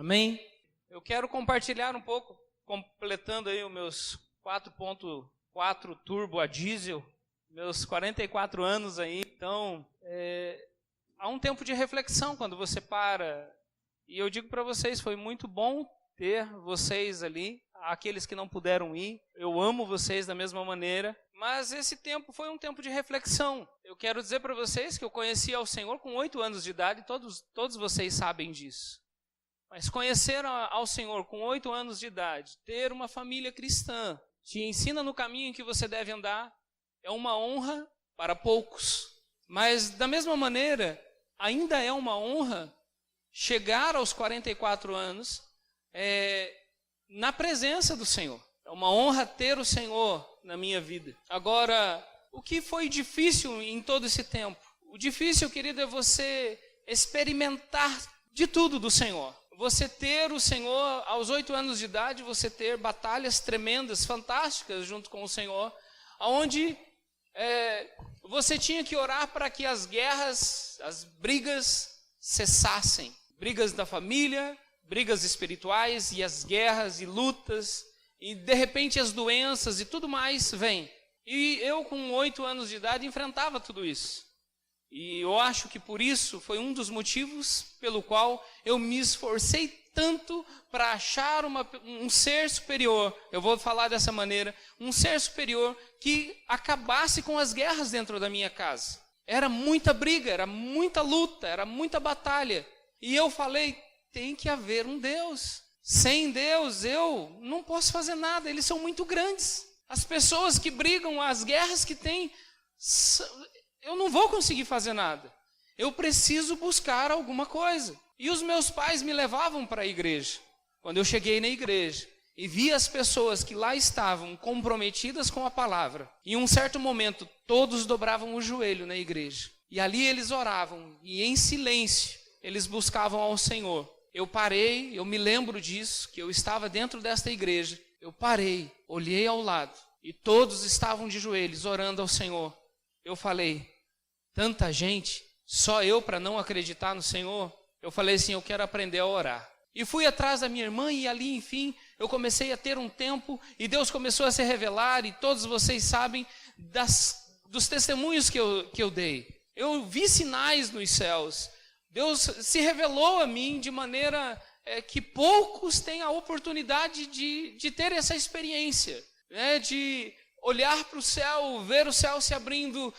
Amém? Eu quero compartilhar um pouco, completando aí os meus 4.4 turbo a diesel, meus 44 anos aí. Então, há um tempo de reflexão quando você para. E eu digo para vocês, foi muito bom ter vocês ali, aqueles que não puderam ir. Eu amo vocês da mesma maneira. Mas esse tempo foi um tempo de reflexão. Eu quero dizer para vocês que eu conheci ao Senhor com 8 anos de idade, todos vocês sabem disso. Mas conhecer ao Senhor com 8 anos de idade, ter uma família cristã, te ensina no caminho em que você deve andar, é uma honra para poucos. Mas, da mesma maneira, ainda é uma honra chegar aos 44 anos na presença do Senhor. É uma honra ter o Senhor na minha vida. Agora, o que foi difícil em todo esse tempo? O difícil, querido, é você experimentar de tudo do Senhor. Você ter o Senhor, aos 8 anos de idade, você ter batalhas tremendas, fantásticas junto com o Senhor, onde você tinha que orar para que as guerras, as brigas cessassem. Brigas da família, brigas espirituais e as guerras e lutas, e de repente as doenças e tudo mais vem. E eu com 8 anos de idade enfrentava tudo isso. E eu acho que por isso foi um dos motivos pelo qual eu me esforcei tanto para achar um ser superior, eu vou falar dessa maneira, um ser superior que acabasse com as guerras dentro da minha casa. Era muita briga, era muita luta, era muita batalha. E eu falei, tem que haver um Deus. Sem Deus eu não posso fazer nada, eles são muito grandes. As pessoas que brigam, as guerras que têm, eu não vou conseguir fazer nada. Eu preciso buscar alguma coisa. E os meus pais me levavam para a igreja. Quando eu cheguei na igreja e vi as pessoas que lá estavam comprometidas com a palavra, em um certo momento todos dobravam o joelho na igreja. E ali eles oravam e em silêncio eles buscavam ao Senhor. Eu parei, eu me lembro disso, que eu estava dentro desta igreja. Eu parei, olhei ao lado e todos estavam de joelhos orando ao Senhor. Eu falei, tanta gente, só eu para não acreditar no Senhor? Eu falei assim, eu quero aprender a orar. E fui atrás da minha irmã e ali, enfim, eu comecei a ter um tempo e Deus começou a se revelar e todos vocês sabem dos testemunhos que eu dei. Eu vi sinais nos céus. Deus se revelou a mim de maneira que poucos têm a oportunidade de ter essa experiência, né? De olhar para o céu, ver o céu se abrindo,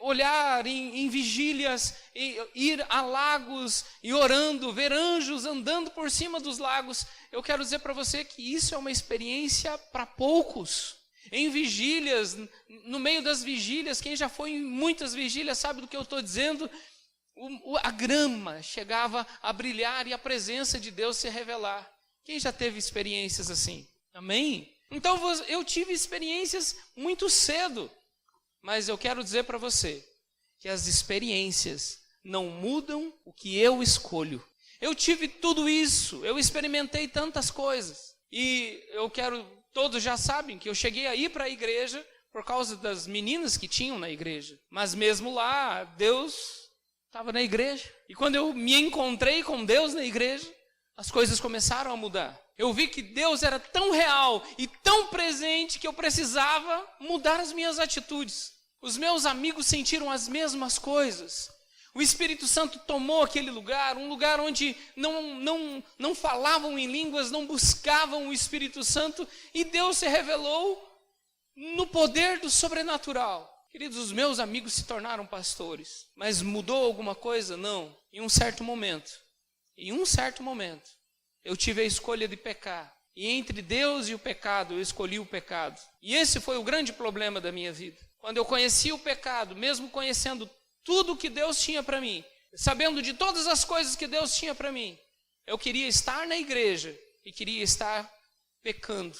olhar em vigílias, ir a lagos e orando, ver anjos andando por cima dos lagos. Eu quero dizer para você que isso é uma experiência para poucos. Em vigílias, no meio das vigílias, quem já foi em muitas vigílias sabe do que eu estou dizendo. A grama chegava a brilhar e a presença de Deus se revelar. Quem já teve experiências assim? Amém? Então eu tive experiências muito cedo, mas eu quero dizer para você que as experiências não mudam o que eu escolho. Eu tive tudo isso, eu experimentei tantas coisas e todos já sabem que eu cheguei a ir para a igreja por causa das meninas que tinham na igreja, mas mesmo lá Deus estava na igreja e quando eu me encontrei com Deus na igreja, as coisas começaram a mudar. Eu vi que Deus era tão real e tão presente que eu precisava mudar as minhas atitudes. Os meus amigos sentiram as mesmas coisas. O Espírito Santo tomou aquele lugar, um lugar onde não falavam em línguas, não buscavam o Espírito Santo, e Deus se revelou no poder do sobrenatural. Queridos, os meus amigos se tornaram pastores, mas mudou alguma coisa? Não. Em um certo momento, eu tive a escolha de pecar. E entre Deus e o pecado, eu escolhi o pecado. E esse foi o grande problema da minha vida. Quando eu conheci o pecado, mesmo conhecendo tudo que Deus tinha para mim, sabendo de todas as coisas que Deus tinha para mim, eu queria estar na igreja e queria estar pecando.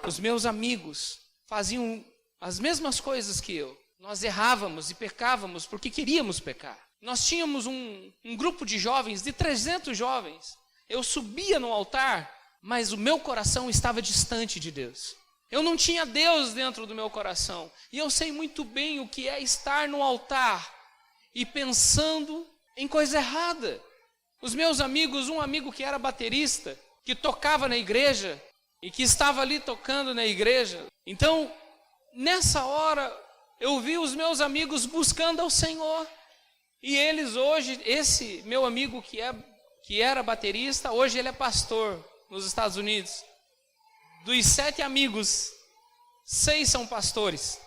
Os meus amigos faziam as mesmas coisas que eu. Nós errávamos e pecávamos porque queríamos pecar. Nós tínhamos um grupo de jovens, de 300 jovens. Eu subia no altar, mas o meu coração estava distante de Deus. Eu não tinha Deus dentro do meu coração. E eu sei muito bem o que é estar no altar e pensando em coisa errada. Os meus amigos, um amigo que era baterista, que tocava na igreja e que estava ali tocando na igreja. Então, nessa hora, eu vi os meus amigos buscando ao Senhor. E eles hoje, esse meu amigo que era baterista, hoje ele é pastor nos Estados Unidos. Dos 7 amigos, 6 são pastores.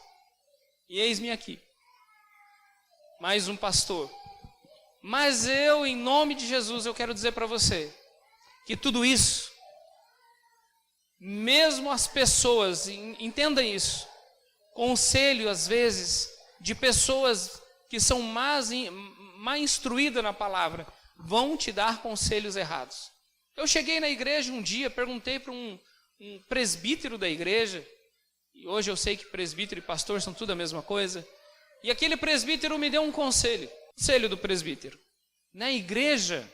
E eis-me aqui. Mais um pastor. Mas eu, em nome de Jesus, eu quero dizer para você que tudo isso, mesmo as pessoas, entenda isso, conselho às vezes de pessoas que são mais instruídas na palavra, vão te dar conselhos errados. Eu cheguei na igreja um dia, perguntei para um presbítero da igreja, e hoje eu sei que presbítero e pastor são tudo a mesma coisa, e aquele presbítero me deu um conselho. Conselho do presbítero: na igreja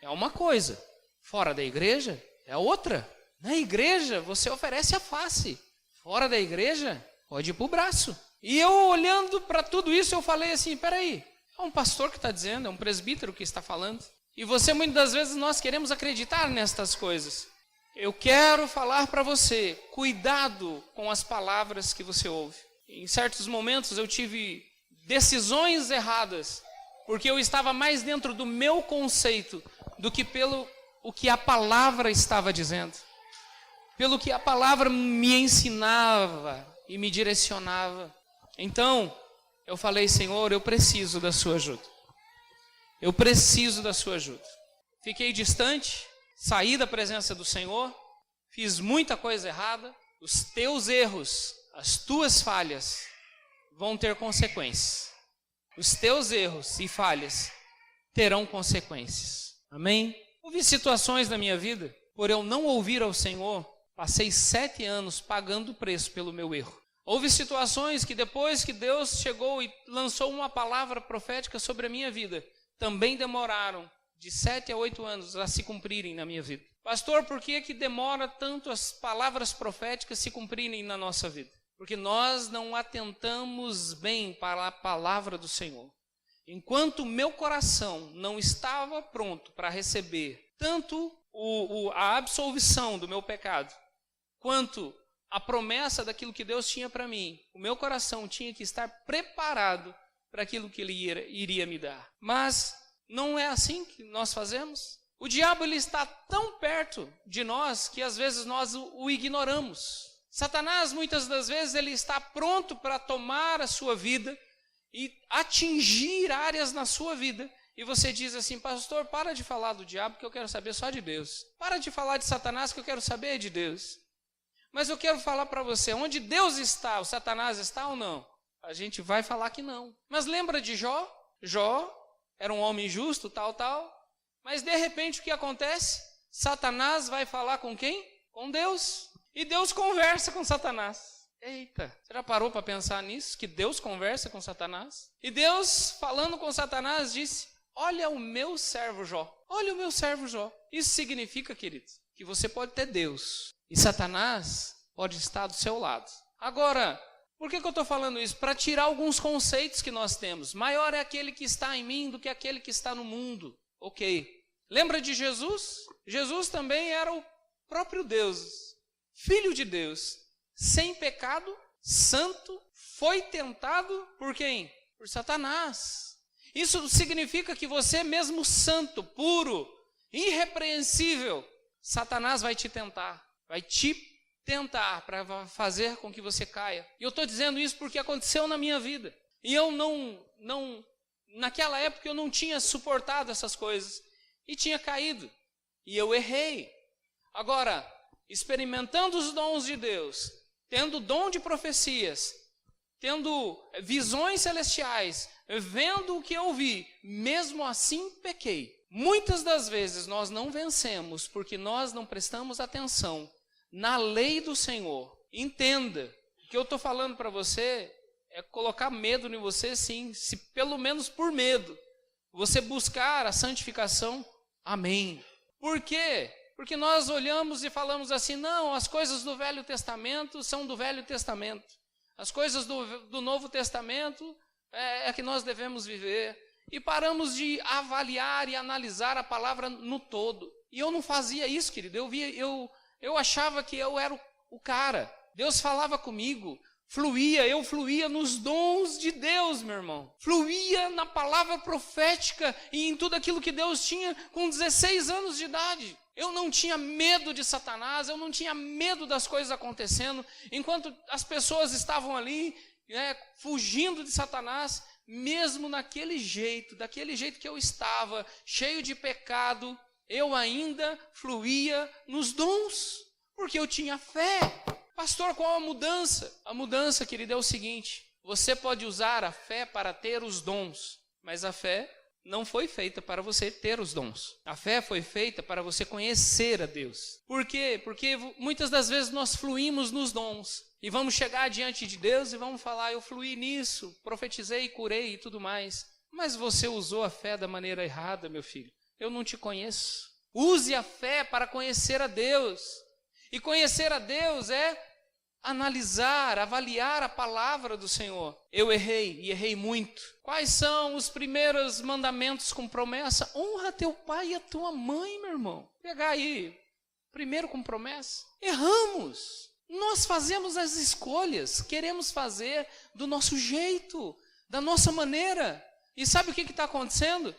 é uma coisa, fora da igreja é outra. Na igreja você oferece a face, fora da igreja pode ir para o braço. E eu olhando para tudo isso, eu falei assim: peraí, é um pastor que está dizendo, é um presbítero que está falando. E você, muitas das vezes, nós queremos acreditar nestas coisas. Eu quero falar para você, cuidado com as palavras que você ouve. Em certos momentos eu tive decisões erradas, porque eu estava mais dentro do meu conceito do que pelo o que a palavra estava dizendo. Pelo que a palavra me ensinava e me direcionava. Então, eu falei: Senhor, eu preciso da sua ajuda. Eu preciso da sua ajuda. Fiquei distante, saí da presença do Senhor, fiz muita coisa errada. Os teus erros, as tuas falhas vão ter consequências. Os teus erros e falhas terão consequências. Amém? Houve situações na minha vida, por eu não ouvir ao Senhor, passei 7 anos pagando o preço pelo meu erro. Houve situações que depois que Deus chegou e lançou uma palavra profética sobre a minha vida, também demoraram de 7 a 8 anos a se cumprirem na minha vida. Pastor, por que demora tanto as palavras proféticas se cumprirem na nossa vida? Porque nós não atentamos bem para a palavra do Senhor. Enquanto o meu coração não estava pronto para receber tanto a absolvição do meu pecado, quanto a promessa daquilo que Deus tinha para mim, o meu coração tinha que estar preparado para aquilo que Ele iria me dar. Mas não é assim que nós fazemos. O diabo, ele está tão perto de nós que às vezes nós o ignoramos. Satanás, muitas das vezes, ele está pronto para tomar a sua vida e atingir áreas na sua vida. E você diz assim: pastor, para de falar do diabo que eu quero saber só de Deus. Para de falar de Satanás que eu quero saber de Deus. Mas eu quero falar para você, onde Deus está, o Satanás está ou não? A gente vai falar que não. Mas lembra de Jó? Jó era um homem justo, tal. Mas de repente o que acontece? Satanás vai falar com quem? Com Deus. E Deus conversa com Satanás. Eita, você já parou para pensar nisso? Que Deus conversa com Satanás? E Deus, falando com Satanás, disse: olha o meu servo Jó. Olha o meu servo Jó. Isso significa, querido, que você pode ter Deus e Satanás pode estar do seu lado. Agora, por que eu estou falando isso? Para tirar alguns conceitos que nós temos. Maior é aquele que está em mim do que aquele que está no mundo. Ok. Lembra de Jesus? Jesus também era o próprio Deus. Filho de Deus, sem pecado, santo, foi tentado por quem? Por Satanás. Isso significa que você mesmo santo, puro, irrepreensível, Satanás vai te tentar para fazer com que você caia. E eu estou dizendo isso porque aconteceu na minha vida. E eu naquela época eu não tinha suportado essas coisas e tinha caído. E eu errei. Agora, experimentando os dons de Deus, tendo dom de profecias, tendo visões celestiais, vendo o que eu vi, mesmo assim pequei. Muitas das vezes nós não vencemos porque nós não prestamos atenção na lei do Senhor. Entenda, o que eu estou falando para você é colocar medo em você, sim, se pelo menos por medo você buscar a santificação, amém. Por quê? Porque nós olhamos e falamos assim: não, as coisas do Velho Testamento são do Velho Testamento. As coisas do Novo Testamento é que nós devemos viver. e paramos de avaliar e analisar a palavra no todo. E eu não fazia isso, querido. Eu achava que eu era o cara. Deus falava comigo, eu fluía nos dons de Deus, meu irmão. Fluía na palavra profética e em tudo aquilo que Deus tinha com 16 anos de idade. Eu não tinha medo de Satanás, eu não tinha medo das coisas acontecendo. Enquanto as pessoas estavam ali, fugindo de Satanás, mesmo daquele jeito que eu estava, cheio de pecado, eu ainda fluía nos dons, porque eu tinha fé. Pastor, qual a mudança? A mudança, querido, é o seguinte: você pode usar a fé para ter os dons, mas a fé não foi feita para você ter os dons. A fé foi feita para você conhecer a Deus. Por quê? Porque muitas das vezes nós fluímos nos dons e vamos chegar diante de Deus e vamos falar: eu fluí nisso, profetizei, curei e tudo mais. Mas você usou a fé da maneira errada, meu filho. Eu não te conheço. Use a fé para conhecer a Deus. E conhecer a Deus é analisar, avaliar a palavra do Senhor. Eu errei, e errei muito. Quais são os primeiros mandamentos com promessa? Honra teu pai e a tua mãe, meu irmão. Pegar aí, primeiro com promessa. Erramos. Nós fazemos as escolhas, queremos fazer do nosso jeito, da nossa maneira. E sabe o que está acontecendo?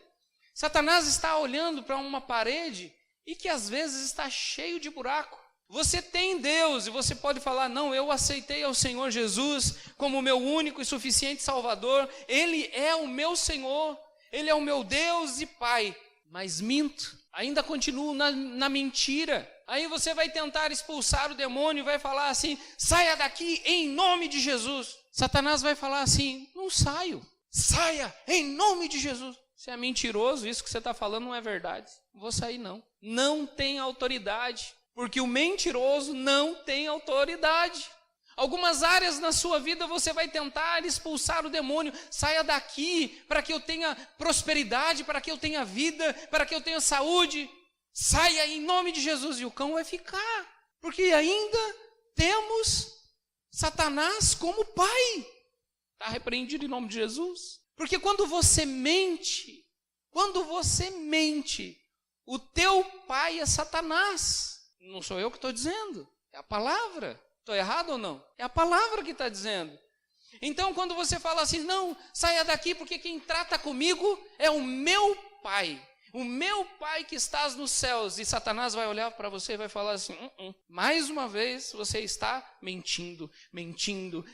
Satanás está olhando para uma parede e que às vezes está cheio de buraco. Você tem Deus e você pode falar: não, eu aceitei ao Senhor Jesus como o meu único e suficiente Salvador. Ele é o meu Senhor, Ele é o meu Deus e Pai. Mas minto, ainda continuo na mentira. Aí você vai tentar expulsar o demônio e vai falar assim: saia daqui em nome de Jesus. Satanás vai falar assim: não saio, saia em nome de Jesus. Você é mentiroso, isso que você está falando não é verdade. Não vou sair não. Não tem autoridade. Porque o mentiroso não tem autoridade. Algumas áreas na sua vida você vai tentar expulsar o demônio. Saia daqui para que eu tenha prosperidade, para que eu tenha vida, para que eu tenha saúde. Saia em nome de Jesus e o cão vai ficar. Porque ainda temos Satanás como pai. Está repreendido em nome de Jesus. Porque quando você mente, o teu pai é Satanás. Não sou eu que estou dizendo, é a palavra. Estou errado ou não? É a palavra que está dizendo. Então, quando você fala assim: não, saia daqui porque quem trata comigo é o meu pai. O meu pai que estás nos céus. E Satanás vai olhar para você e vai falar assim: mais uma vez você está mentindo,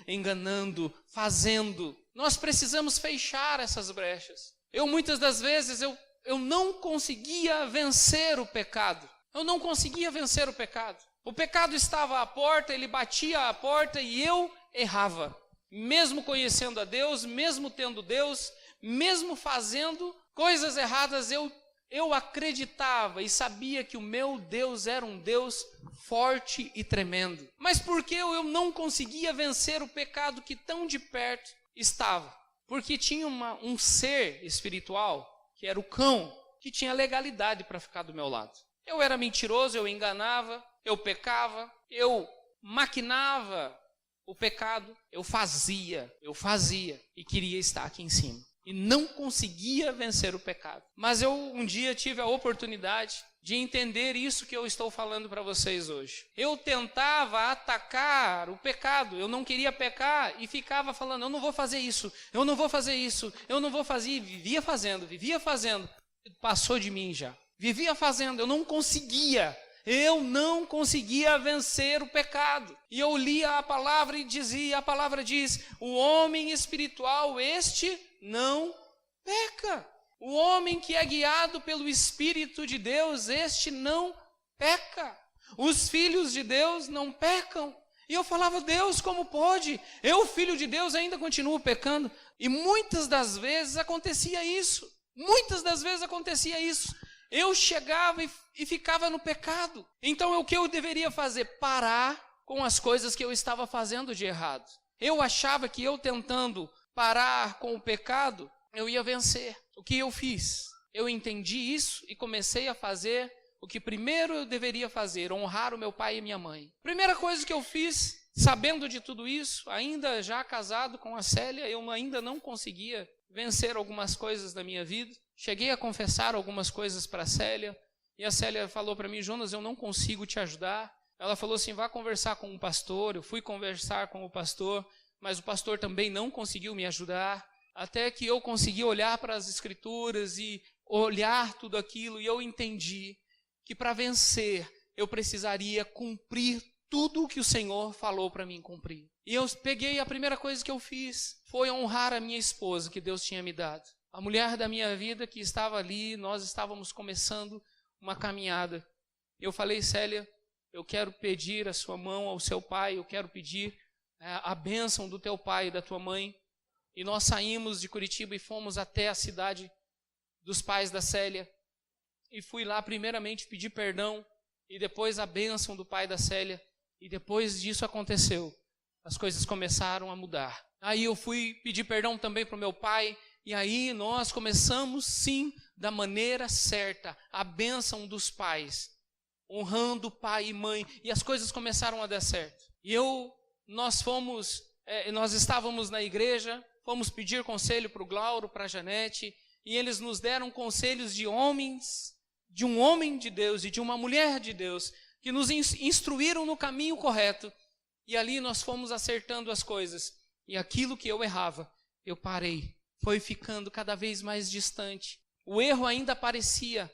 enganando, fazendo. Nós precisamos fechar essas brechas. Muitas das vezes, eu não conseguia vencer o pecado. Eu não conseguia vencer o pecado. O pecado estava à porta, ele batia à porta e eu errava. Mesmo conhecendo a Deus, mesmo tendo Deus, mesmo fazendo coisas erradas, eu acreditava e sabia que o meu Deus era um Deus forte e tremendo. Mas por que eu não conseguia vencer o pecado que tão de perto estava? Porque tinha um ser espiritual, que era o cão, que tinha legalidade para ficar do meu lado. Eu era mentiroso, eu enganava, eu pecava, eu maquinava o pecado, eu fazia e queria estar aqui em cima. E não conseguia vencer o pecado. Mas eu um dia tive a oportunidade de entender isso que eu estou falando para vocês hoje. Eu tentava atacar o pecado, eu não queria pecar e ficava falando: eu não vou fazer isso, eu não vou fazer isso, eu não vou fazer, e vivia fazendo. Passou de mim já. Vivia fazendo, eu não conseguia vencer o pecado. E eu lia a palavra e dizia: a palavra diz: o homem espiritual, este não peca. O homem que é guiado pelo Espírito de Deus, este não peca. Os filhos de Deus não pecam. E eu falava: Deus, como pode? Eu, filho de Deus, ainda continuo pecando. E muitas das vezes acontecia isso. Eu chegava e ficava no pecado. Então, o que eu deveria fazer? Parar com as coisas que eu estava fazendo de errado. Eu achava que eu tentando parar com o pecado, eu ia vencer. O que eu fiz? Eu entendi isso e comecei a fazer o que primeiro eu deveria fazer: honrar o meu pai e minha mãe. Primeira coisa que eu fiz, sabendo de tudo isso, ainda já casado com a Célia, eu ainda não conseguia vencer algumas coisas da minha vida. Cheguei a confessar algumas coisas para a Célia. E a Célia falou para mim: Jonas, eu não consigo te ajudar. Ela falou assim: vá conversar com o pastor. Eu fui conversar com o pastor, mas o pastor também não conseguiu me ajudar. Até que eu consegui olhar para as Escrituras e olhar tudo aquilo, e eu entendi que para vencer eu precisaria cumprir tudo o que o Senhor falou para mim cumprir. E eu peguei, a primeira coisa que eu fiz foi honrar a minha esposa que Deus tinha me dado. A mulher da minha vida que estava ali, nós estávamos começando uma caminhada. Eu falei: Célia, eu quero pedir a sua mão ao seu pai, eu quero pedir a bênção do teu pai e da tua mãe. E nós saímos de Curitiba e fomos até a cidade dos pais da Célia. E fui lá primeiramente pedir perdão e depois a bênção do pai da Célia. E depois disso aconteceu. As coisas começaram a mudar. Aí eu fui pedir perdão também para o meu pai. E aí nós começamos, sim, da maneira certa, a bênção dos pais, honrando pai e mãe, e as coisas começaram a dar certo. E nós estávamos na igreja, fomos pedir conselho para o Glauro, para a Janete, e eles nos deram conselhos de homens, de um homem de Deus e de uma mulher de Deus, que nos instruíram no caminho correto, e ali nós fomos acertando as coisas, e aquilo que eu errava, eu parei. Foi ficando cada vez mais distante. O erro ainda aparecia,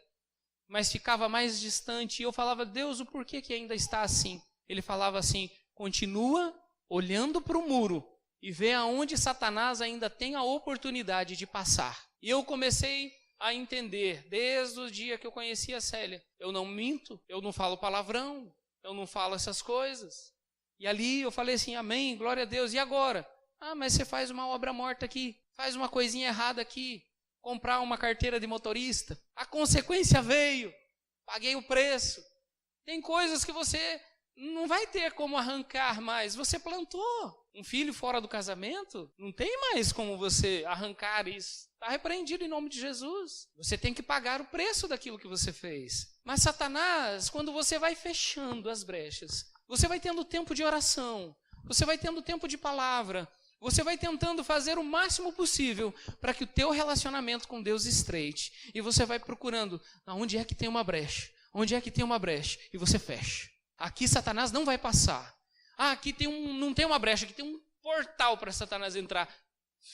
mas ficava mais distante. E eu falava: Deus, o porquê que ainda está assim? Ele falava assim: continua olhando para o muro e vê aonde Satanás ainda tem a oportunidade de passar. E eu comecei a entender, desde o dia que eu conheci a Célia, eu não minto, eu não falo palavrão, eu não falo essas coisas. E ali eu falei assim: amém, glória a Deus. E agora? Mas você faz uma obra morta aqui. Faz uma coisinha errada aqui, comprar uma carteira de motorista. A consequência veio, paguei o preço. Tem coisas que você não vai ter como arrancar mais. Você plantou um filho fora do casamento, não tem mais como você arrancar isso. Está repreendido em nome de Jesus. Você tem que pagar o preço daquilo que você fez. Mas Satanás, quando você vai fechando as brechas, você vai tendo tempo de oração, você vai tendo tempo de palavra, você vai tentando fazer o máximo possível para que o teu relacionamento com Deus estreite. E você vai procurando onde é que tem uma brecha. Onde é que tem uma brecha? E você fecha. Aqui Satanás não vai passar. Aqui não tem uma brecha, aqui tem um portal para Satanás entrar.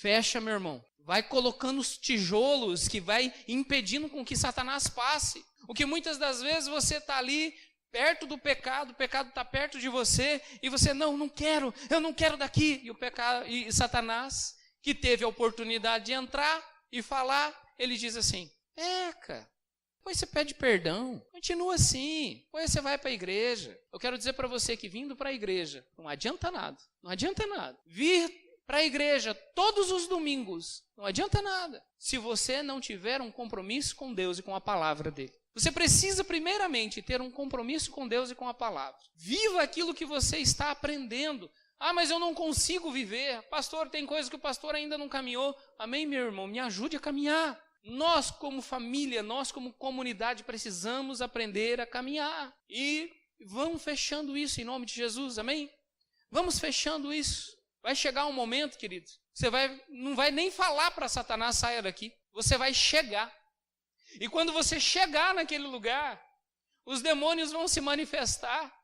Fecha, meu irmão. Vai colocando os tijolos que vai impedindo com que Satanás passe. O que muitas das vezes você está ali perto do pecado, o pecado está perto de você, e você, não quero, eu não quero daqui. E Satanás, que teve a oportunidade de entrar e falar, ele diz assim: peca, depois você pede perdão, continua assim, depois você vai para a igreja. Eu quero dizer para você que vindo para a igreja, não adianta nada, não adianta nada. Vir para a igreja todos os domingos, não adianta nada, se você não tiver um compromisso com Deus e com a palavra dele. Você precisa primeiramente ter um compromisso com Deus e com a palavra. Viva aquilo que você está aprendendo. Mas eu não consigo viver. Pastor, tem coisa que o pastor ainda não caminhou. Amém, meu irmão? Me ajude a caminhar. Nós como família, nós como comunidade precisamos aprender a caminhar. E vamos fechando isso em nome de Jesus, amém? Vamos fechando isso. Vai chegar um momento, querido, você não vai nem falar para Satanás: saia daqui. Você vai chegar. E quando você chegar naquele lugar, os demônios vão se manifestar.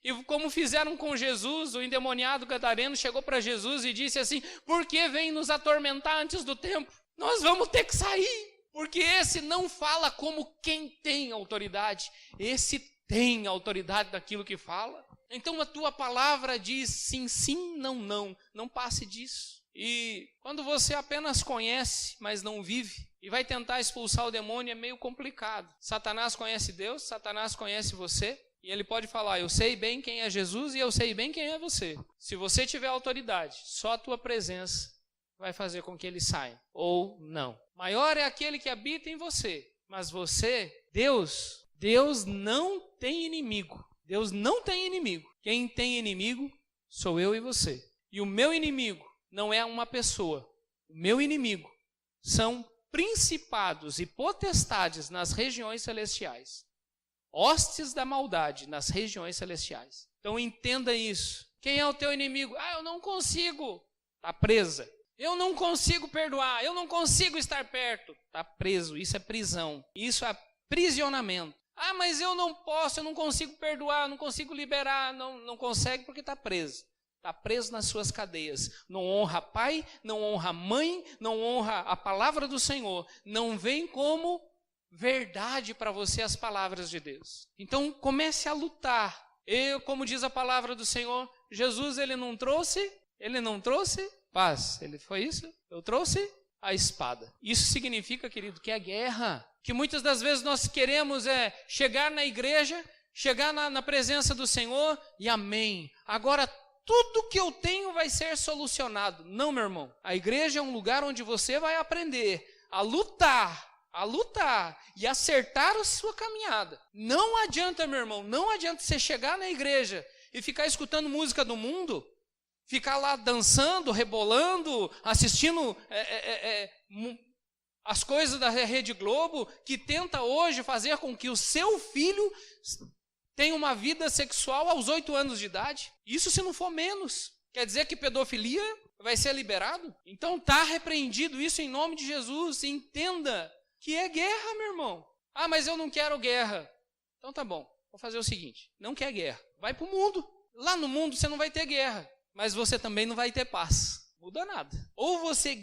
E como fizeram com Jesus, o endemoniado gadareno chegou para Jesus e disse assim: por que vem nos atormentar antes do tempo? Nós vamos ter que sair, porque esse não fala como quem tem autoridade. Esse tem autoridade daquilo que fala. Então a tua palavra diz sim, sim, não, não. Não passe disso. E quando você apenas conhece, mas não vive, e vai tentar expulsar o demônio, é meio complicado. Satanás conhece Deus, Satanás conhece você, e ele pode falar: eu sei bem quem é Jesus e eu sei bem quem é você. Se você tiver autoridade, só a tua presença vai fazer com que ele saia, ou não. Maior é aquele que habita em você, mas você, Deus não tem inimigo. Deus não tem inimigo. Quem tem inimigo sou eu e você. E o meu inimigo não é uma pessoa. O meu inimigo são principados e potestades nas regiões celestiais. Hostes da maldade nas regiões celestiais. Então entenda isso. Quem é o teu inimigo? Eu não consigo. Está presa. Eu não consigo perdoar, eu não consigo estar perto. Está preso, isso é prisão, isso é aprisionamento. Ah, mas eu não posso, eu não consigo perdoar, não consigo liberar. Não consegue porque está preso. Está preso nas suas cadeias. Não honra pai, não honra mãe, não honra a palavra do Senhor. Não vem como verdade para você as palavras de Deus. Então comece a lutar. Como diz a palavra do Senhor, Jesus ele não trouxe paz. Foi isso? Eu trouxe a espada. Isso significa, querido, que é guerra. Que muitas das vezes nós queremos chegar na igreja, chegar na presença do Senhor e amém. Agora tudo que eu tenho vai ser solucionado. Não, meu irmão. A igreja é um lugar onde você vai aprender a lutar e acertar a sua caminhada. Não adianta, meu irmão, não adianta você chegar na igreja e ficar escutando música do mundo, ficar lá dançando, rebolando, assistindo as coisas da Rede Globo, que tenta hoje fazer com que o seu filho tenha uma vida sexual aos 8 anos de idade. Isso se não for menos. Quer dizer que pedofilia vai ser liberado? Então está repreendido isso em nome de Jesus. Entenda que é guerra, meu irmão. Ah, mas eu não quero guerra. Então tá bom, vou fazer o seguinte. Não quer guerra, vai para o mundo. Lá no mundo você não vai ter guerra, mas você também não vai ter paz. Muda nada. Ou você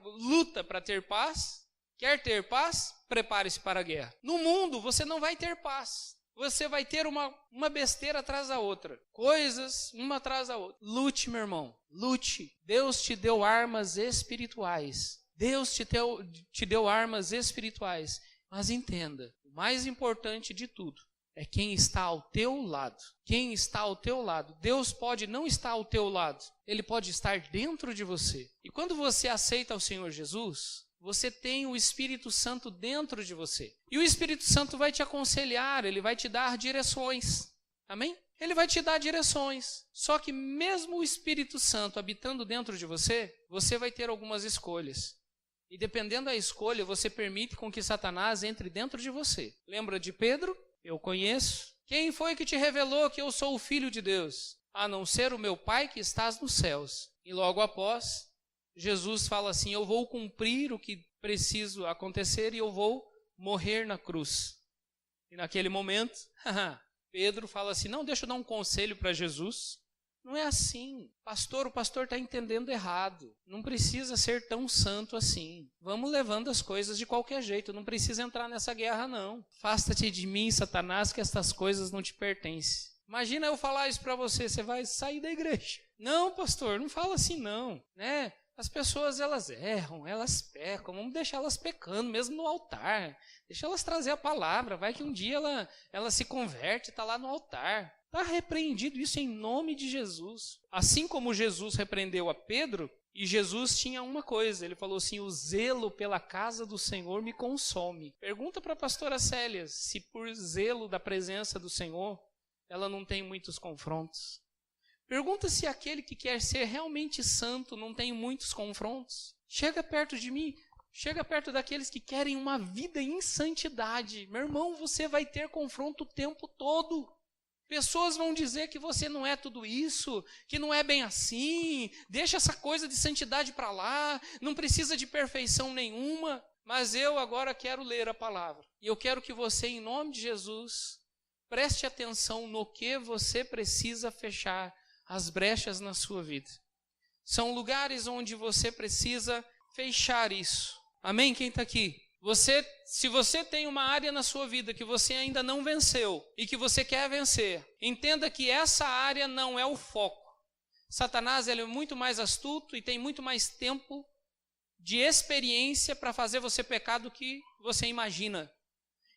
luta para ter paz. Quer ter paz? Prepare-se para a guerra. No mundo você não vai ter paz. Você vai ter uma besteira atrás da outra. Coisas, uma atrás da outra. Lute, meu irmão. Lute. Deus te deu armas espirituais. Deus te deu armas espirituais. Mas entenda, o mais importante de tudo é quem está ao teu lado. Quem está ao teu lado. Deus pode não estar ao teu lado. Ele pode estar dentro de você. E quando você aceita o Senhor Jesus, você tem o Espírito Santo dentro de você. E o Espírito Santo vai te aconselhar, ele vai te dar direções. Amém? Ele vai te dar direções. Só que mesmo o Espírito Santo habitando dentro de você, você vai ter algumas escolhas. E dependendo da escolha, você permite com que Satanás entre dentro de você. Lembra de Pedro? Eu conheço. Quem foi que te revelou que eu sou o Filho de Deus? A não ser o meu Pai que estás nos céus. E logo após, Jesus fala assim, eu vou cumprir o que preciso acontecer e eu vou morrer na cruz. E naquele momento, Pedro fala assim, não, deixa eu dar um conselho para Jesus. Não é assim. O pastor está entendendo errado. Não precisa ser tão santo assim. Vamos levando as coisas de qualquer jeito. Não precisa entrar nessa guerra, não. Afasta-te de mim, Satanás, que estas coisas não te pertencem. Imagina eu falar isso para você, você vai sair da igreja. Não, pastor, não fala assim não, né? As pessoas, elas erram, elas pecam, vamos deixar elas pecando, mesmo no altar. Deixa elas trazer a palavra, vai que um dia ela se converte, está lá no altar. Está repreendido isso em nome de Jesus. Assim como Jesus repreendeu a Pedro, e Jesus tinha uma coisa, ele falou assim, o zelo pela casa do Senhor me consome. Pergunta para a pastora Célia, se por zelo da presença do Senhor, ela não tem muitos confrontos. Pergunta se aquele que quer ser realmente santo não tem muitos confrontos. Chega perto de mim, chega perto daqueles que querem uma vida em santidade. Meu irmão, você vai ter confronto o tempo todo. Pessoas vão dizer que você não é tudo isso, que não é bem assim, deixa essa coisa de santidade para lá, não precisa de perfeição nenhuma. Mas eu agora quero ler a palavra. E eu quero que você, em nome de Jesus, preste atenção no que você precisa fechar as brechas na sua vida. São lugares onde você precisa fechar isso. Amém? Quem está aqui? Se você tem uma área na sua vida que você ainda não venceu e que você quer vencer, entenda que essa área não é o foco. Satanás ele é muito mais astuto e tem muito mais tempo de experiência para fazer você pecar do que você imagina.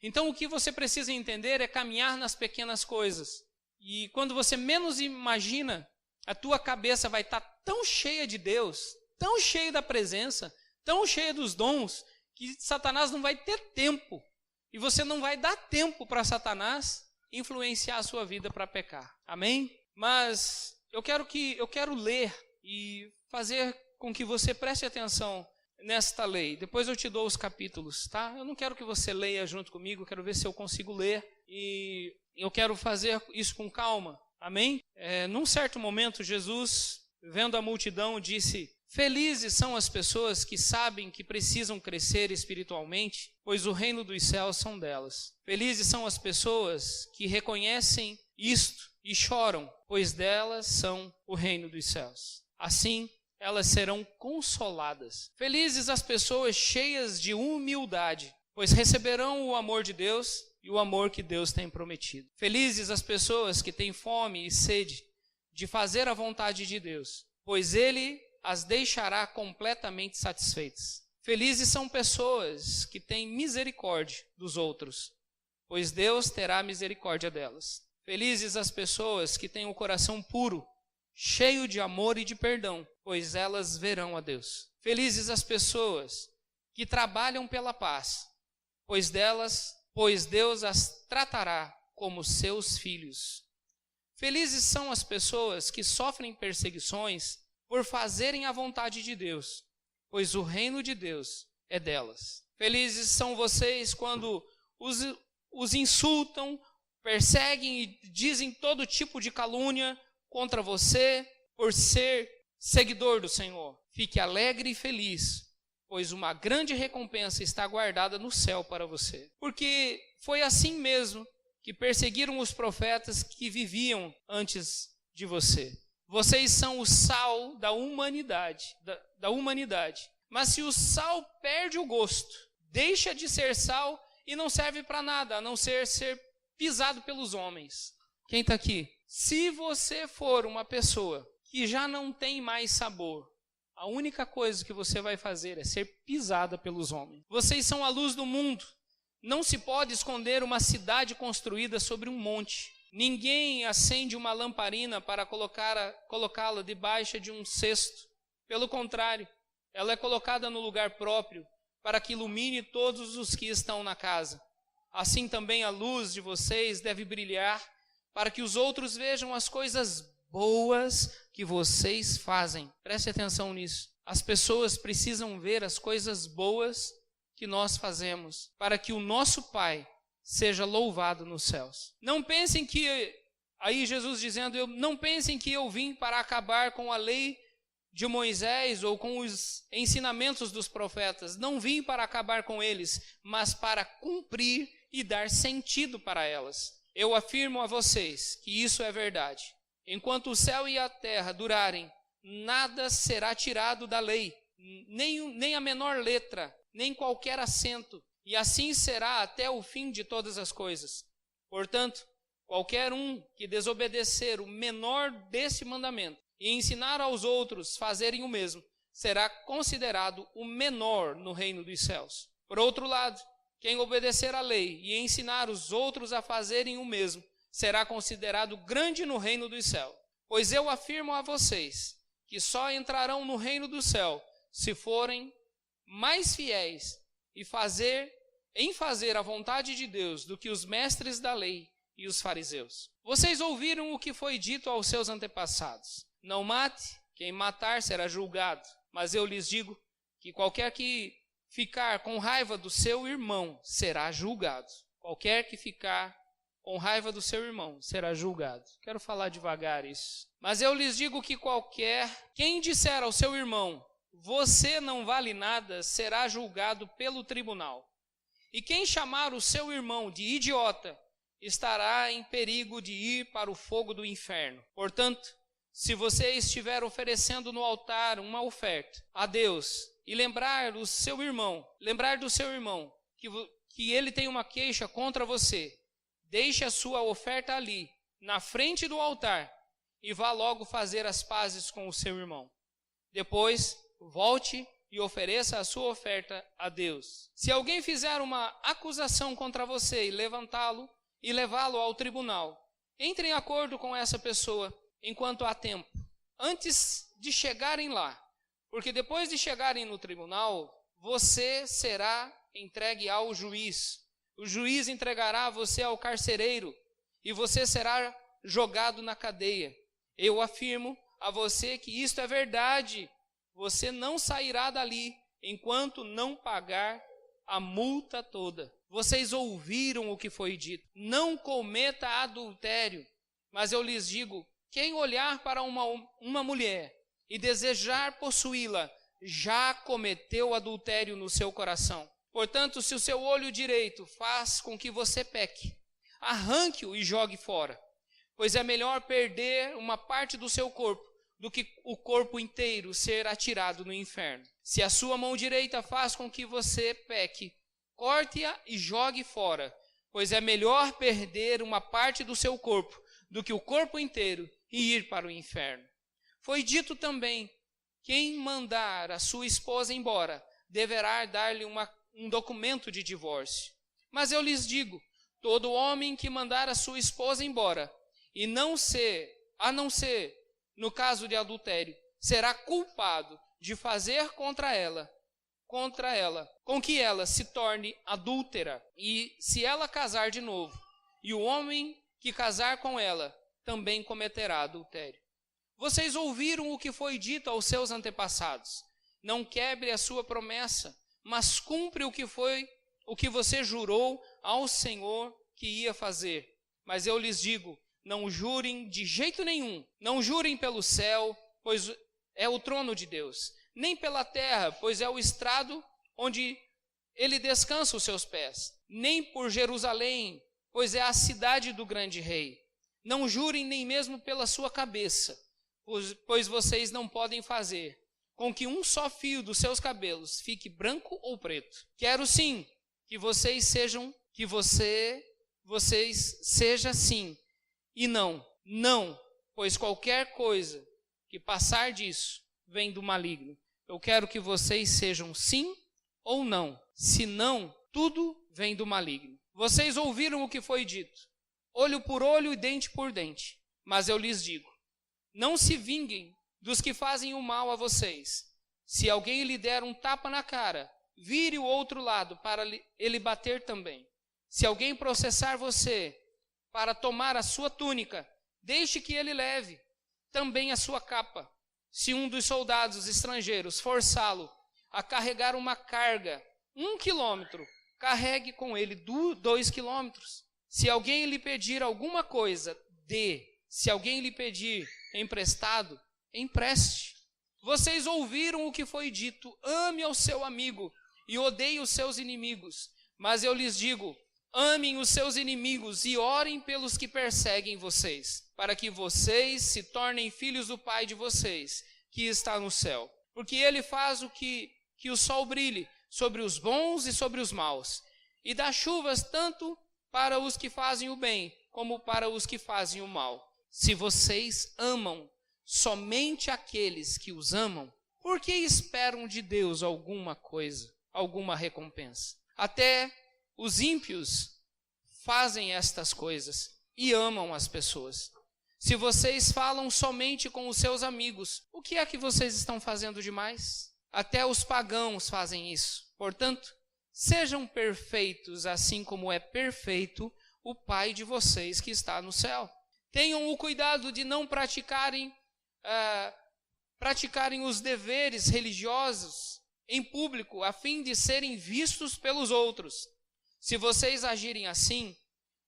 Então o que você precisa entender é caminhar nas pequenas coisas. E quando você menos imagina, a tua cabeça vai estar tão cheia de Deus, tão cheia da presença, tão cheia dos dons, que Satanás não vai ter tempo. E você não vai dar tempo para Satanás influenciar a sua vida para pecar. Amém? Mas eu quero ler e fazer com que você preste atenção nesta lei. Depois eu te dou os capítulos, tá? Eu não quero que você leia junto comigo, quero ver se eu consigo ler. E eu quero fazer isso com calma. Amém? Num certo momento, Jesus, vendo a multidão, disse, Felizes são as pessoas que sabem que precisam crescer espiritualmente, pois o reino dos céus são delas. Felizes são as pessoas que reconhecem isto e choram, pois delas são o reino dos céus. Assim, elas serão consoladas. Felizes as pessoas cheias de humildade, pois receberão o amor de Deus e o amor que Deus tem prometido. Felizes as pessoas que têm fome e sede de fazer a vontade de Deus, pois Ele as deixará completamente satisfeitas. Felizes são pessoas que têm misericórdia dos outros, pois Deus terá misericórdia delas. Felizes as pessoas que têm o coração puro, cheio de amor e de perdão, pois elas verão a Deus. Felizes as pessoas que trabalham pela paz, pois Deus as tratará como seus filhos. Felizes são as pessoas que sofrem perseguições por fazerem a vontade de Deus, pois o reino de Deus é delas. Felizes são vocês quando os insultam, perseguem e dizem todo tipo de calúnia contra você por ser seguidor do Senhor. Fique alegre e feliz, pois uma grande recompensa está guardada no céu para você. Porque foi assim mesmo que perseguiram os profetas que viviam antes de você. Vocês são o sal da humanidade, Mas se o sal perde o gosto, deixa de ser sal e não serve para nada, a não ser pisado pelos homens. Quem está aqui? Se você for uma pessoa que já não tem mais sabor, a única coisa que você vai fazer é ser pisada pelos homens. Vocês são a luz do mundo. Não se pode esconder uma cidade construída sobre um monte. Ninguém acende uma lamparina para colocá-la debaixo de um cesto. Pelo contrário, ela é colocada no lugar próprio para que ilumine todos os que estão na casa. Assim também a luz de vocês deve brilhar para que os outros vejam as coisas boas que vocês fazem. Preste atenção nisso. As pessoas precisam ver as coisas boas que nós fazemos para que o nosso Pai seja louvado nos céus. Não pensem que, aí Jesus dizendo, não pensem que eu vim para acabar com a lei de Moisés ou com os ensinamentos dos profetas. Não vim para acabar com eles, mas para cumprir e dar sentido para elas. Eu afirmo a vocês que isso é verdade. Enquanto o céu e a terra durarem, nada será tirado da lei, nem a menor letra, nem qualquer acento. E assim será até o fim de todas as coisas. Portanto, qualquer um que desobedecer o menor desse mandamento e ensinar aos outros fazerem o mesmo, será considerado o menor no reino dos céus. Por outro lado, quem obedecer à lei e ensinar os outros a fazerem o mesmo, será considerado grande no reino dos céus. Pois eu afirmo a vocês que só entrarão no reino do céu se forem mais fiéis em fazer a vontade de Deus do que os mestres da lei e os fariseus. Vocês ouviram o que foi dito aos seus antepassados: não mate, quem matar será julgado. Mas eu lhes digo que qualquer que ficar com raiva do seu irmão será julgado. Qualquer que ficar com raiva do seu irmão será julgado. Quero falar devagar isso. Mas eu lhes digo que quem disser ao seu irmão, você não vale nada, será julgado pelo tribunal. E quem chamar o seu irmão de idiota, estará em perigo de ir para o fogo do inferno. Portanto, se você estiver oferecendo no altar uma oferta a Deus e lembrar do seu irmão que ele tem uma queixa contra você, deixe a sua oferta ali, na frente do altar, e vá logo fazer as pazes com o seu irmão. Depois, volte e ofereça a sua oferta a Deus. Se alguém fizer uma acusação contra você e levá-lo ao tribunal, entre em acordo com essa pessoa enquanto há tempo, antes de chegarem lá, porque depois de chegarem no tribunal, você será entregue ao juiz. O juiz entregará você ao carcereiro e você será jogado na cadeia. Eu afirmo a você que isto é verdade. Você não sairá dali enquanto não pagar a multa toda. Vocês ouviram o que foi dito: não cometa adultério. Mas eu lhes digo, quem olhar para uma mulher e desejar possuí-la, já cometeu adultério no seu coração. Portanto, se o seu olho direito faz com que você peque, arranque-o e jogue fora, pois é melhor perder uma parte do seu corpo do que o corpo inteiro ser atirado no inferno. Se a sua mão direita faz com que você peque, corte-a e jogue fora, pois é melhor perder uma parte do seu corpo do que o corpo inteiro e ir para o inferno. Foi dito também: quem mandar a sua esposa embora deverá dar-lhe um documento de divórcio. Mas eu lhes digo: todo homem que mandar a sua esposa embora, a não ser no caso de adultério, será culpado de fazer contra ela, com que ela se torne adúltera. E se ela casar de novo, e o homem que casar com ela também cometerá adultério. Vocês ouviram o que foi dito aos seus antepassados: não quebre a sua promessa, mas cumpre o que você jurou ao Senhor que ia fazer. Mas eu lhes digo: não jurem de jeito nenhum. Não jurem pelo céu, pois é o trono de Deus, nem pela terra, pois é o estrado onde ele descansa os seus pés, nem por Jerusalém, pois é a cidade do grande rei. Não jurem nem mesmo pela sua cabeça, pois vocês não podem fazer com que um só fio dos seus cabelos fique branco ou preto. Quero sim que vocês sejam sim e não, pois qualquer coisa que passar disso vem do maligno. Eu quero que vocês sejam sim ou não. Se não, tudo vem do maligno. Vocês ouviram o que foi dito: olho por olho e dente por dente. Mas eu lhes digo: não se vinguem dos que fazem o mal a vocês. Se alguém lhe der um tapa na cara, vire o outro lado para ele bater também. Se alguém processar você para tomar a sua túnica, deixe que ele leve também a sua capa. Se um dos soldados estrangeiros forçá-lo a carregar uma carga 1 quilômetro, carregue com ele 2 quilômetros. Se alguém lhe pedir alguma coisa, dê. Se alguém lhe pedir emprestado, empreste. Vocês ouviram o que foi dito: ame ao seu amigo e odeie os seus inimigos. Mas eu lhes digo: amem os seus inimigos e orem pelos que perseguem vocês, para que vocês se tornem filhos do Pai de vocês, que está no céu. Porque ele faz que o sol brilhe sobre os bons e sobre os maus, e dá chuvas tanto para os que fazem o bem, como para os que fazem o mal. Se vocês amam somente aqueles que os amam, por que esperam de Deus alguma coisa, alguma recompensa? Até os ímpios fazem estas coisas e amam as pessoas. Se vocês falam somente com os seus amigos, o que é que vocês estão fazendo demais? Até os pagãos fazem isso. Portanto, sejam perfeitos, assim como é perfeito o Pai de vocês que está no céu. Tenham o cuidado de não praticarem os deveres religiosos em público, a fim de serem vistos pelos outros. Se vocês agirem assim,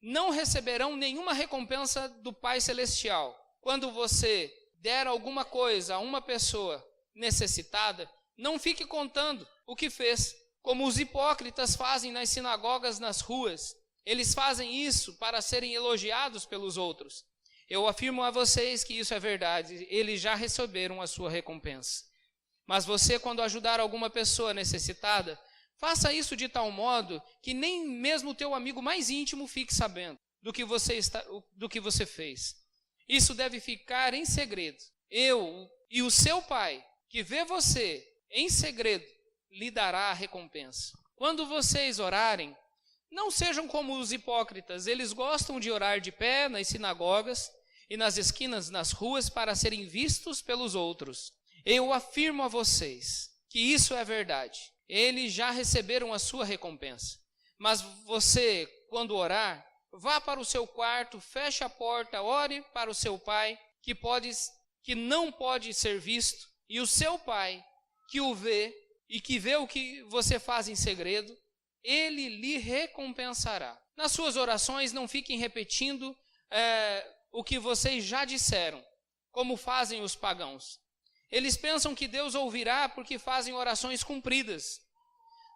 não receberão nenhuma recompensa do Pai Celestial. Quando você der alguma coisa a uma pessoa necessitada, não fique contando o que fez, como os hipócritas fazem nas sinagogas, nas ruas. Eles fazem isso para serem elogiados pelos outros. Eu afirmo a vocês que isso é verdade, eles já receberam a sua recompensa. Mas você, quando ajudar alguma pessoa necessitada, faça isso de tal modo que nem mesmo o teu amigo mais íntimo fique sabendo do que você fez. Isso deve ficar em segredo. Eu e o seu Pai, que vê você em segredo, lhe dará a recompensa. Quando vocês orarem, não sejam como os hipócritas. Eles gostam de orar de pé nas sinagogas e nas esquinas, nas ruas, para serem vistos pelos outros. Eu afirmo a vocês que isso é verdade. Eles já receberam a sua recompensa. Mas você, quando orar, vá para o seu quarto, feche a porta, ore para o seu Pai, que não pode ser visto, e o seu Pai, que o vê e que vê o que você faz em segredo, ele lhe recompensará. Nas suas orações, não fiquem repetindo o que vocês já disseram, como fazem os pagãos. Eles pensam que Deus ouvirá porque fazem orações cumpridas.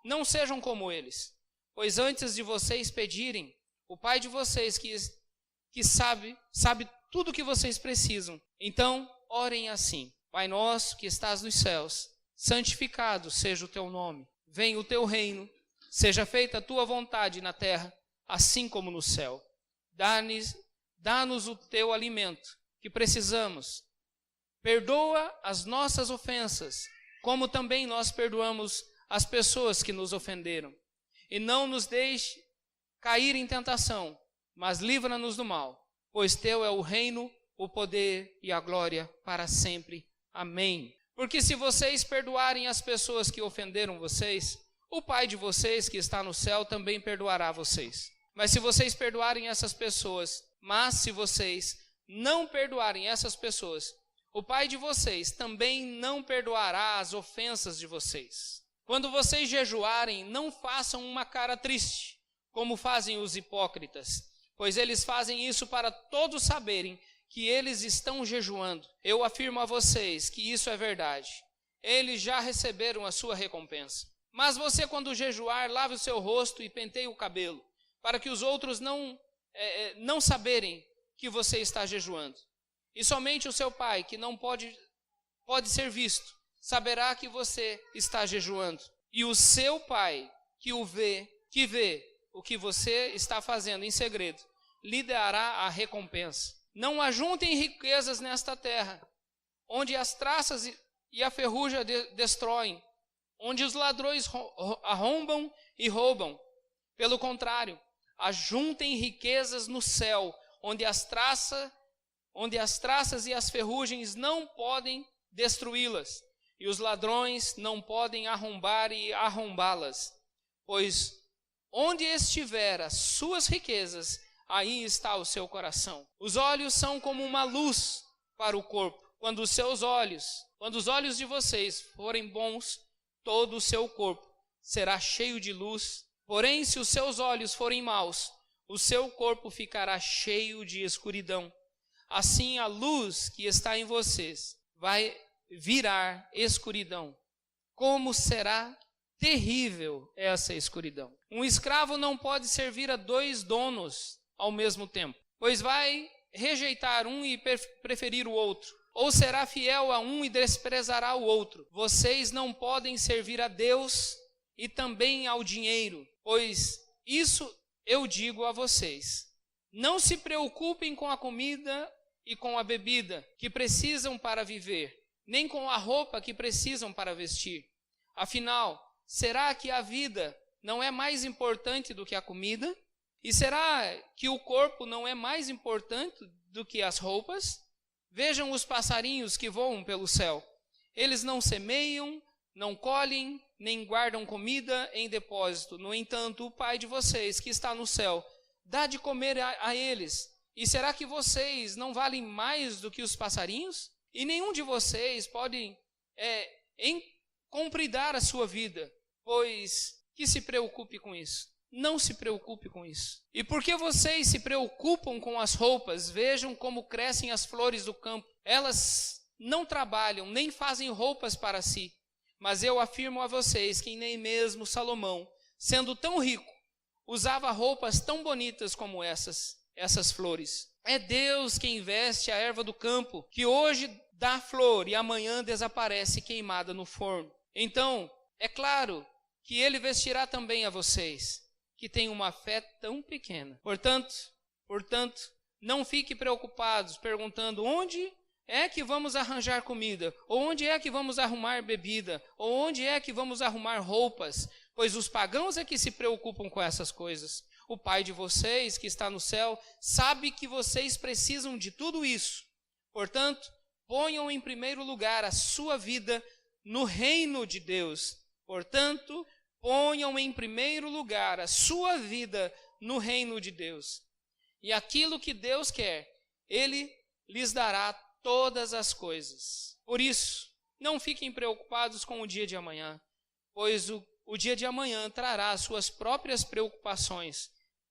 Não sejam como eles, pois antes de vocês pedirem, o Pai de vocês que sabe tudo o que vocês precisam. Então, orem assim: Pai nosso que estás nos céus, santificado seja o teu nome. Venha o teu reino, seja feita a tua vontade na terra, assim como no céu. Dá-nos o teu alimento que precisamos. Perdoa as nossas ofensas, como também nós perdoamos as pessoas que nos ofenderam. E não nos deixe cair em tentação, mas livra-nos do mal, pois teu é o reino, o poder e a glória para sempre. Amém. Porque se vocês perdoarem as pessoas que ofenderam vocês, o Pai de vocês que está no céu também perdoará vocês. Mas se vocês perdoarem essas pessoas, se vocês não perdoarem essas pessoas, o Pai de vocês também não perdoará as ofensas de vocês. Quando vocês jejuarem, não façam uma cara triste, como fazem os hipócritas, pois eles fazem isso para todos saberem que eles estão jejuando. Eu afirmo a vocês que isso é verdade. Eles já receberam a sua recompensa. Mas você, quando jejuar, lave o seu rosto e penteie o cabelo, para que os outros não saberem que você está jejuando. E somente o seu Pai, que não pode ser visto, saberá que você está jejuando. E o seu Pai, que vê o que você está fazendo em segredo, lhe dará a recompensa. Não ajuntem riquezas nesta terra, onde as traças e a ferrugem destroem, onde os ladrões arrombam e roubam. Pelo contrário, ajuntem riquezas no céu, onde as traças e as ferrugens não podem destruí-las, e os ladrões não podem arrombar e arrombá-las. Pois onde estiver as suas riquezas, aí está o seu coração. Os olhos são como uma luz para o corpo. Quando os olhos de vocês forem bons, todo o seu corpo será cheio de luz. Porém, se os seus olhos forem maus, o seu corpo ficará cheio de escuridão. Assim, a luz que está em vocês vai virar escuridão. Como será terrível essa escuridão! Um escravo não pode servir a 2 donos ao mesmo tempo, pois vai rejeitar um e preferir o outro, ou será fiel a um e desprezará o outro. Vocês não podem servir a Deus e também ao dinheiro, pois isso eu digo a vocês: não se preocupem com a comida e com a bebida que precisam para viver, nem com a roupa que precisam para vestir. Afinal, será que a vida não é mais importante do que a comida? E será que o corpo não é mais importante do que as roupas? Vejam os passarinhos que voam pelo céu. Eles não semeiam, não colhem, nem guardam comida em depósito. No entanto, o Pai de vocês, que está no céu, dá de comer a eles. E será que vocês não valem mais do que os passarinhos? E nenhum de vocês pode compridar a sua vida, pois que se preocupe com isso. Não se preocupe com isso. E por que vocês se preocupam com as roupas? Vejam como crescem as flores do campo. Elas não trabalham, nem fazem roupas para si. Mas eu afirmo a vocês que nem mesmo Salomão, sendo tão rico, usava roupas tão bonitas como essas flores. É Deus quem veste a erva do campo, que hoje dá flor e amanhã desaparece queimada no forno. Então, é claro que Ele vestirá também a vocês, que têm uma fé tão pequena. Portanto, não fiquem preocupados perguntando: onde é que vamos arranjar comida? Ou onde é que vamos arrumar bebida? Ou onde é que vamos arrumar roupas? Pois os pagãos é que se preocupam com essas coisas. O Pai de vocês, que está no céu, sabe que vocês precisam de tudo isso. Portanto, ponham em primeiro lugar a sua vida no reino de Deus. Portanto, ponham em primeiro lugar a sua vida no reino de Deus. E aquilo que Deus quer, Ele lhes dará todas as coisas. Por isso, não fiquem preocupados com o dia de amanhã, pois o dia de amanhã trará as suas próprias preocupações.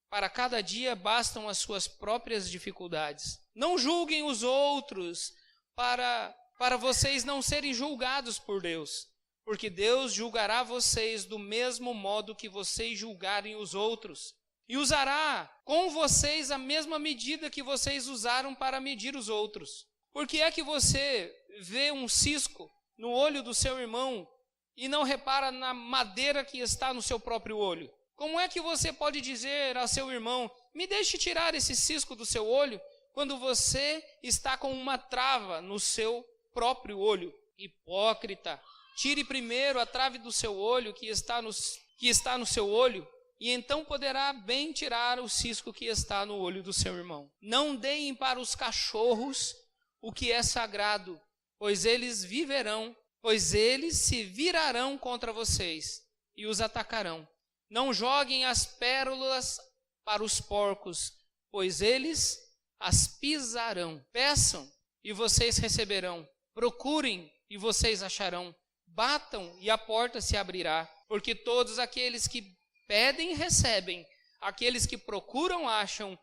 Para cada dia bastam as suas próprias dificuldades. Não julguem os outros para para vocês não serem julgados por Deus, porque Deus julgará vocês do mesmo modo que vocês julgarem os outros, e usará com vocês a mesma medida que vocês usaram para medir os outros. Por que é que você vê um cisco no olho do seu irmão e não repara na madeira que está no seu próprio olho? Como é que você pode dizer ao seu irmão, me deixe tirar esse cisco do seu olho, quando você está com uma trava no seu próprio olho? Hipócrita, tire primeiro a trave do seu olho que está no seu olho, e então poderá bem tirar o cisco que está no olho do seu irmão. Não deem para os cachorros o que é sagrado, pois eles se virarão contra vocês e os atacarão. Não joguem as pérolas para os porcos, pois eles as pisarão. Peçam e vocês receberão. Procurem e vocês acharão. Batam e a porta se abrirá. Porque todos aqueles que pedem, recebem. Aqueles que procuram, acham.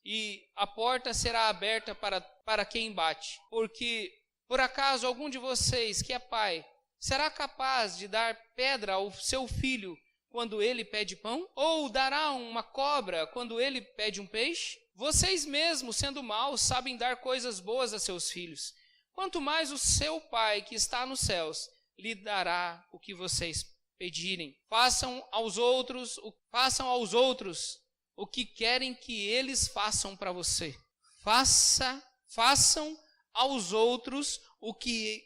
E a porta será aberta para quem bate. Porque, por acaso, algum de vocês que é pai, será capaz de dar pedra ao seu filho quando ele pede pão? Ou dará uma cobra quando ele pede um peixe? Vocês mesmos, sendo maus, sabem dar coisas boas a seus filhos. Quanto mais o seu Pai que está nos céus lhe dará o que vocês pedirem. Façam aos outros o que querem que eles façam para você. Façam aos outros o que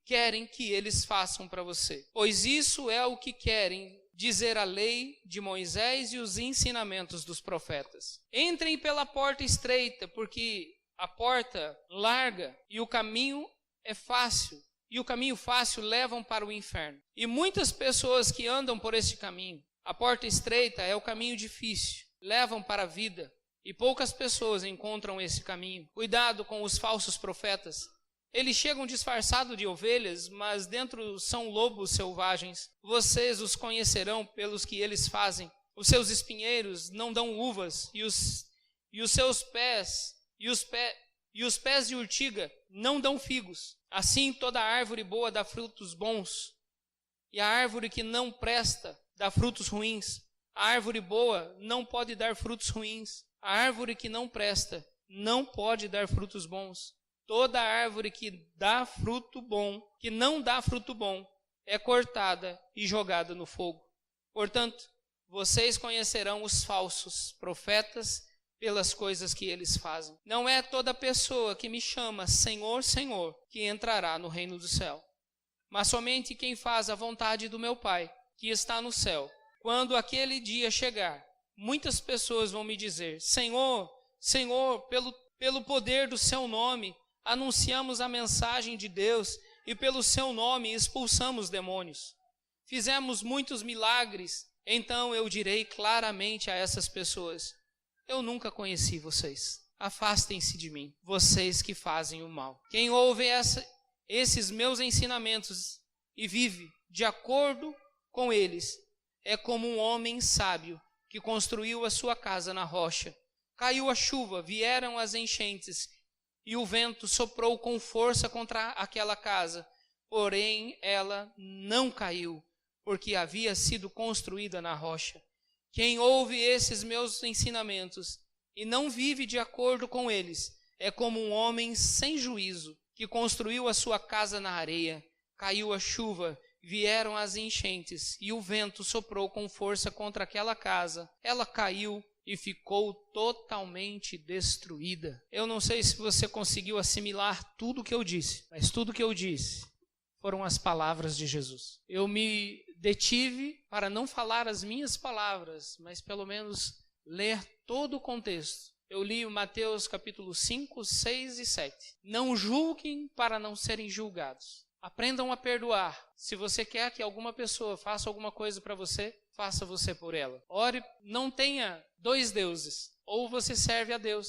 querem que eles façam para você. Pois isso é o que querem dizer a lei de Moisés e os ensinamentos dos profetas. Entrem pela porta estreita, porque a porta larga e o caminho é fácil, e o caminho fácil levam para o inferno. E muitas pessoas que andam por esse caminho, a porta estreita é o caminho difícil, levam para a vida, e poucas pessoas encontram esse caminho. Cuidado com os falsos profetas. Eles chegam disfarçados de ovelhas, mas dentro são lobos selvagens. Vocês os conhecerão pelos que eles fazem. Os seus espinheiros não dão uvas, e os pés de urtiga não dão figos. Assim toda árvore boa dá frutos bons, e a árvore que não presta dá frutos ruins. A árvore boa não pode dar frutos ruins. A árvore que não presta não pode dar frutos bons. Toda árvore que não dá fruto bom, é cortada e jogada no fogo. Portanto, vocês conhecerão os falsos profetas pelas coisas que eles fazem. Não é toda pessoa que me chama Senhor, Senhor, que entrará no reino do céu, mas somente quem faz a vontade do meu Pai, que está no céu. Quando aquele dia chegar, muitas pessoas vão me dizer, Senhor, Senhor, pelo poder do seu nome, anunciamos a mensagem de Deus e pelo seu nome expulsamos demônios. Fizemos muitos milagres. Então eu direi claramente a essas pessoas, eu nunca conheci vocês. Afastem-se de mim, vocês que fazem o mal. Quem ouve esses meus ensinamentos e vive de acordo com eles, é como um homem sábio que construiu a sua casa na rocha. Caiu a chuva, vieram as enchentes, e o vento soprou com força contra aquela casa, porém ela não caiu, porque havia sido construída na rocha. Quem ouve esses meus ensinamentos e não vive de acordo com eles, é como um homem sem juízo, que construiu a sua casa na areia. Caiu a chuva, vieram as enchentes, e o vento soprou com força contra aquela casa. Ela caiu e ficou totalmente destruída. Eu não sei se você conseguiu assimilar tudo o que eu disse, mas tudo o que eu disse foram as palavras de Jesus. Eu me detive para não falar as minhas palavras, mas pelo menos ler todo o contexto. Eu li Mateus capítulo 5, 6 e 7. Não julguem para não serem julgados. Aprendam a perdoar. Se você quer que alguma pessoa faça alguma coisa para você, faça você por ela. Ore, não tenha dois deuses. Ou você serve a Deus,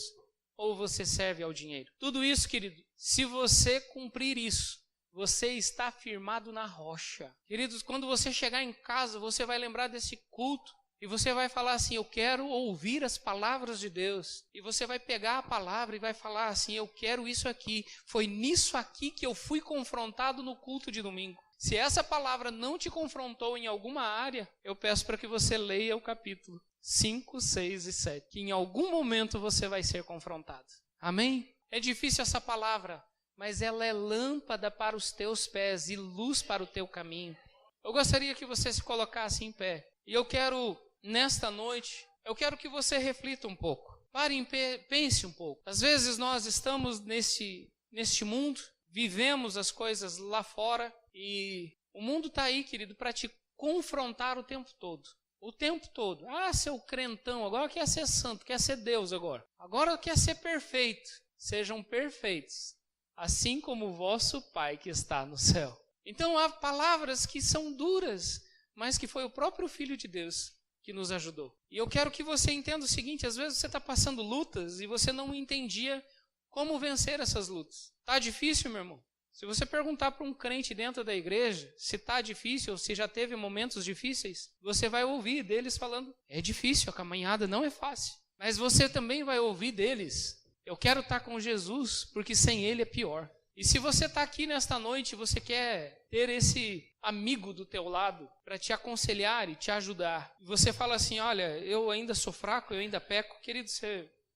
ou você serve ao dinheiro. Tudo isso, querido, se você cumprir isso, você está firmado na rocha. Queridos, quando você chegar em casa, você vai lembrar desse culto E você vai falar assim, eu quero ouvir as palavras de Deus. E você vai pegar a palavra e vai falar assim, eu quero isso aqui. Foi nisso aqui que eu fui confrontado no culto de domingo. Se essa palavra não te confrontou em alguma área, eu peço para que você leia o capítulo 5, 6 e 7. Que em algum momento você vai ser confrontado. Amém? É difícil essa palavra, mas ela é lâmpada para os teus pés e luz para o teu caminho. Eu gostaria que você se colocasse em pé. E eu quero... Nesta noite, eu quero que você reflita um pouco. Pare em pé, pense um pouco. Às vezes nós estamos neste mundo, vivemos as coisas lá fora e o mundo está aí, querido, para te confrontar o tempo todo. O tempo todo. Ah, seu crentão, agora quer ser santo, quer ser Deus agora. Agora quer ser perfeito. Sejam perfeitos, assim como o vosso Pai que está no céu. Então há palavras que são duras, mas que foi o próprio Filho de Deus que nos ajudou. E eu quero que você entenda o seguinte, às vezes você está passando lutas e você não entendia como vencer essas lutas. Está difícil, meu irmão? Se você perguntar para um crente dentro da igreja se está difícil ou se já teve momentos difíceis, você vai ouvir deles falando, é difícil, a caminhada não é fácil. Mas você também vai ouvir deles, eu quero estar com Jesus porque sem Ele é pior. E se você está aqui nesta noite e você quer ter esse amigo do teu lado para te aconselhar e te ajudar, e você fala assim, olha, eu ainda sou fraco, eu ainda peco, querido,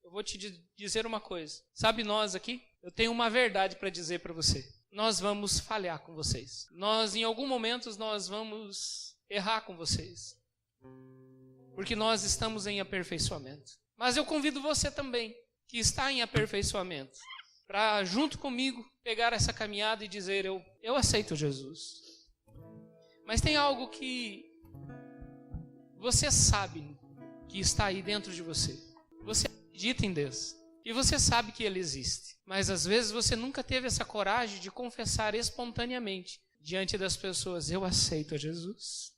eu vou te dizer uma coisa. Sabe nós aqui? Eu tenho uma verdade para dizer para você. Nós vamos falhar com vocês. Em algum momento, nós vamos errar com vocês. Porque nós estamos em aperfeiçoamento. Mas eu convido você também, que está em aperfeiçoamento, para junto comigo pegar essa caminhada e dizer, eu aceito Jesus. Mas tem algo que você sabe que está aí dentro de você. Você acredita em Deus. E você sabe que Ele existe. Mas às vezes você nunca teve essa coragem de confessar espontaneamente diante das pessoas, eu aceito a Jesus.